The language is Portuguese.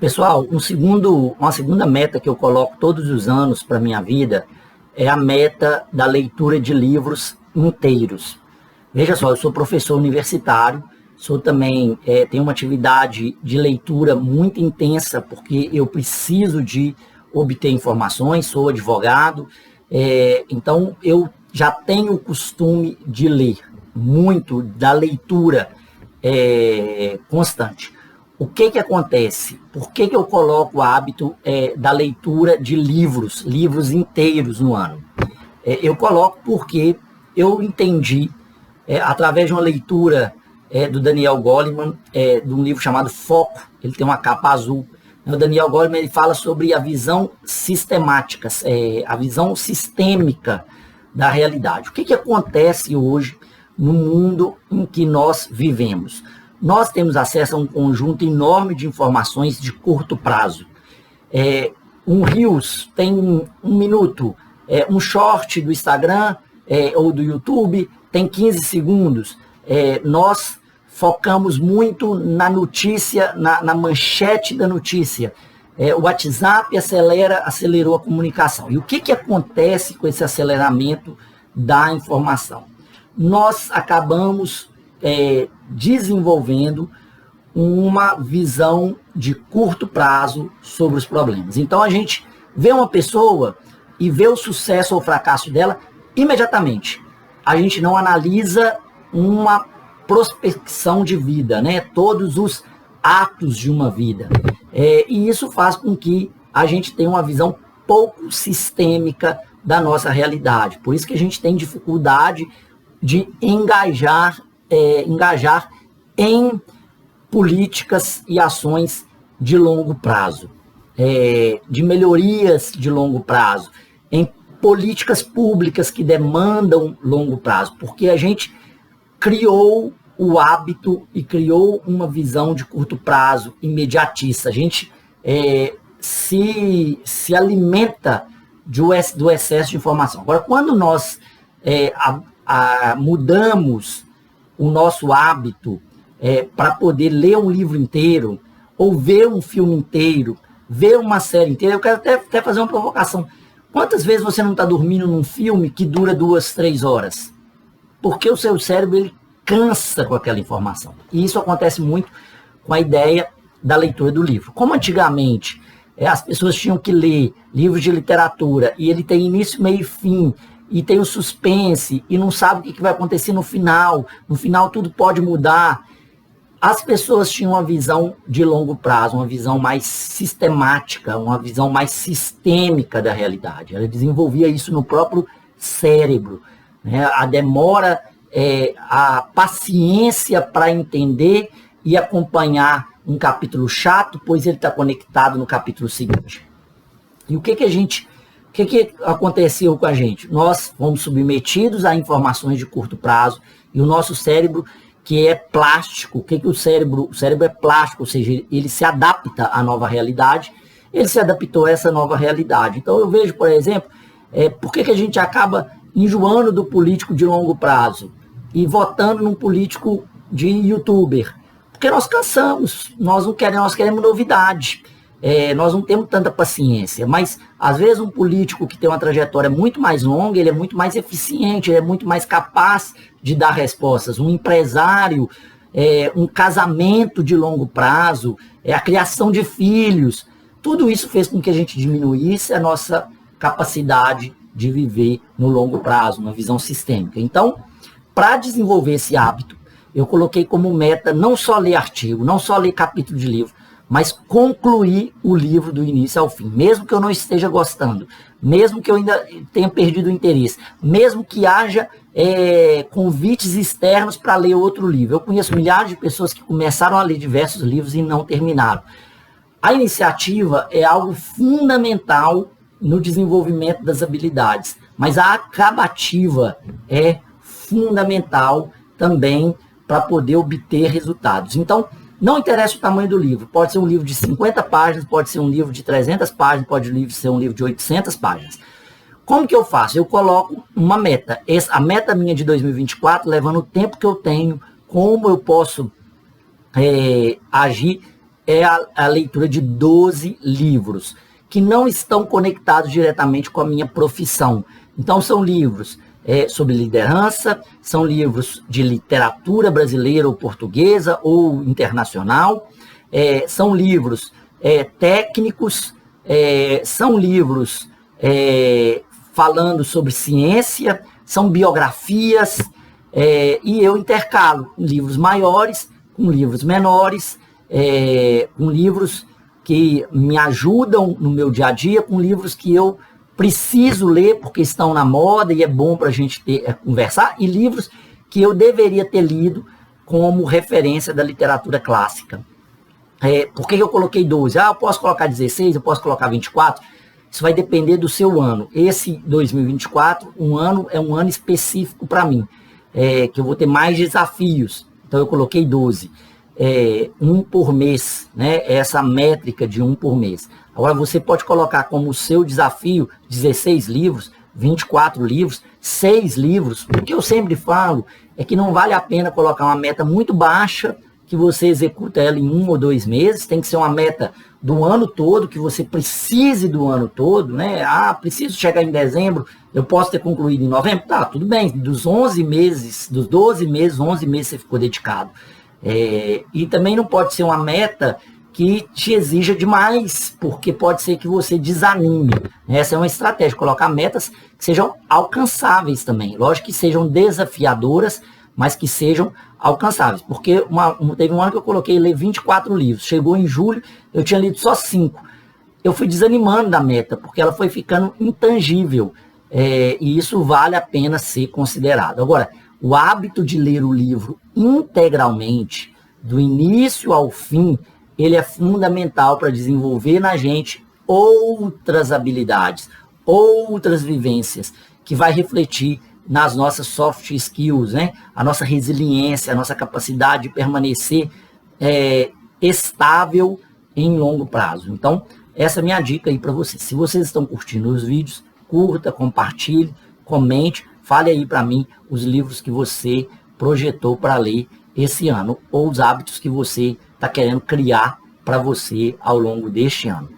Pessoal, uma segunda meta que eu coloco todos os anos para minha vida é a meta da leitura de livros inteiros. Veja só, eu sou professor universitário, sou também, tenho uma atividade de leitura muito intensa, porque eu preciso de obter informações, sou advogado, então eu já tenho o costume de ler, muito da leitura constante. O que acontece? Por que eu coloco o hábito da leitura de livros inteiros no ano? Eu coloco porque eu entendi, através de uma leitura do Daniel Goleman, de um livro chamado Foco, ele tem uma capa azul. O Daniel Goleman ele fala sobre a visão sistemática, a visão sistêmica da realidade. O que acontece hoje no mundo em que nós vivemos? Nós temos acesso a um conjunto enorme de informações de curto prazo. Um Reels tem um minuto, um short do Instagram ou do YouTube tem 15 segundos. Nós focamos muito na notícia, na manchete da notícia. O WhatsApp acelerou a comunicação. E o que acontece com esse aceleramento da informação? Nós acabamos desenvolvendo uma visão de curto prazo sobre os problemas. Então a gente vê uma pessoa e vê o sucesso ou o fracasso dela imediatamente. A gente não analisa uma prospecção de vida, né? Todos os atos de uma vida. E isso faz com que a gente tenha uma visão pouco sistêmica da nossa realidade. Por isso que a gente tem dificuldade de engajar em políticas e ações de longo prazo, de melhorias de longo prazo, em políticas públicas que demandam longo prazo, porque a gente criou o hábito e criou uma visão de curto prazo, imediatista. A gente se alimenta do excesso de informação. Agora, quando nós mudamos o nosso hábito para poder ler um livro inteiro, ou ver um filme inteiro, ver uma série inteira, eu quero até fazer uma provocação. Quantas vezes você não está dormindo num filme que dura 2, 3 horas? Porque o seu cérebro ele cansa com aquela informação. E isso acontece muito com a ideia da leitura do livro. Como antigamente as pessoas tinham que ler livros de literatura e ele tem início, meio e fim, e tem o suspense, e não sabe o que vai acontecer no final tudo pode mudar. As pessoas tinham uma visão de longo prazo, uma visão mais sistemática, uma visão mais sistêmica da realidade. Ela desenvolvia isso no próprio cérebro, né? A demora, a paciência para entender e acompanhar um capítulo chato, pois ele está conectado no capítulo seguinte. E o que aconteceu com a gente? Nós fomos submetidos a informações de curto prazo e o nosso cérebro, que é plástico, o cérebro é plástico, ou seja, ele se adapta à nova realidade, ele se adaptou a essa nova realidade. Então eu vejo, por exemplo, por que a gente acaba enjoando do político de longo prazo e votando num político de youtuber? Porque nós cansamos, nós queremos novidade. Nós não temos tanta paciência, mas às vezes um político que tem uma trajetória muito mais longa, ele é muito mais eficiente, ele é muito mais capaz de dar respostas. Um empresário, um casamento de longo prazo, a criação de filhos, tudo isso fez com que a gente diminuísse a nossa capacidade de viver no longo prazo, uma visão sistêmica. Então, para desenvolver esse hábito, eu coloquei como meta não só ler artigo, não só ler capítulo de livro, mas concluir o livro do início ao fim, mesmo que eu não esteja gostando, mesmo que eu ainda tenha perdido o interesse, mesmo que haja convites externos para ler outro livro. Eu conheço milhares de pessoas que começaram a ler diversos livros e não terminaram. A iniciativa é algo fundamental no desenvolvimento das habilidades, mas a acabativa é fundamental também para poder obter resultados. Então, não interessa o tamanho do livro, pode ser um livro de 50 páginas, pode ser um livro de 300 páginas, pode ser um livro de 800 páginas. Como que eu faço? Eu coloco uma meta. A meta minha de 2024, levando o tempo que eu tenho, como eu posso agir é a leitura de 12 livros, que não estão conectados diretamente com a minha profissão. Então, são livros sobre liderança, são livros de literatura brasileira ou portuguesa ou internacional, são livros técnicos, são livros falando sobre ciência, são biografias, e eu intercalo livros maiores com livros menores, com livros que me ajudam no meu dia a dia, com livros que eu preciso ler porque estão na moda e é bom para a gente conversar, e livros que eu deveria ter lido como referência da literatura clássica. Por que eu coloquei 12? Eu posso colocar 16, eu posso colocar 24? Isso vai depender do seu ano. Esse 2024, é um ano específico para mim, que eu vou ter mais desafios. Então eu coloquei 12. Um por mês, né? Essa métrica de um por mês. Agora você pode colocar como seu desafio 16 livros, 24 livros, 6 livros. O que eu sempre falo é que não vale a pena colocar uma meta muito baixa que você executa ela em 1 ou 2 meses. Tem que ser uma meta do ano todo, que você precise do ano todo, né? Preciso chegar em dezembro, eu posso ter concluído em novembro? Tá, tudo bem. Dos 12 meses, 11 meses você ficou dedicado. E também não pode ser uma meta que te exija demais, porque pode ser que você desanime. Essa é uma estratégia, colocar metas que sejam alcançáveis também. Lógico que sejam desafiadoras, mas que sejam alcançáveis. Porque teve um ano que eu coloquei ler 24 livros. Chegou em julho, eu tinha lido só 5. Eu fui desanimando da meta, porque ela foi ficando intangível. E isso vale a pena ser considerado. Agora, o hábito de ler o livro integralmente, do início ao fim, ele é fundamental para desenvolver na gente outras habilidades, outras vivências, que vai refletir nas nossas soft skills, né? A nossa resiliência, a nossa capacidade de permanecer estável em longo prazo. Então, essa é a minha dica aí para vocês. Se vocês estão curtindo os vídeos, curta, compartilhe, comente, fale aí para mim os livros que você projetou para ler esse ano, ou os hábitos que você está querendo criar para você ao longo deste ano.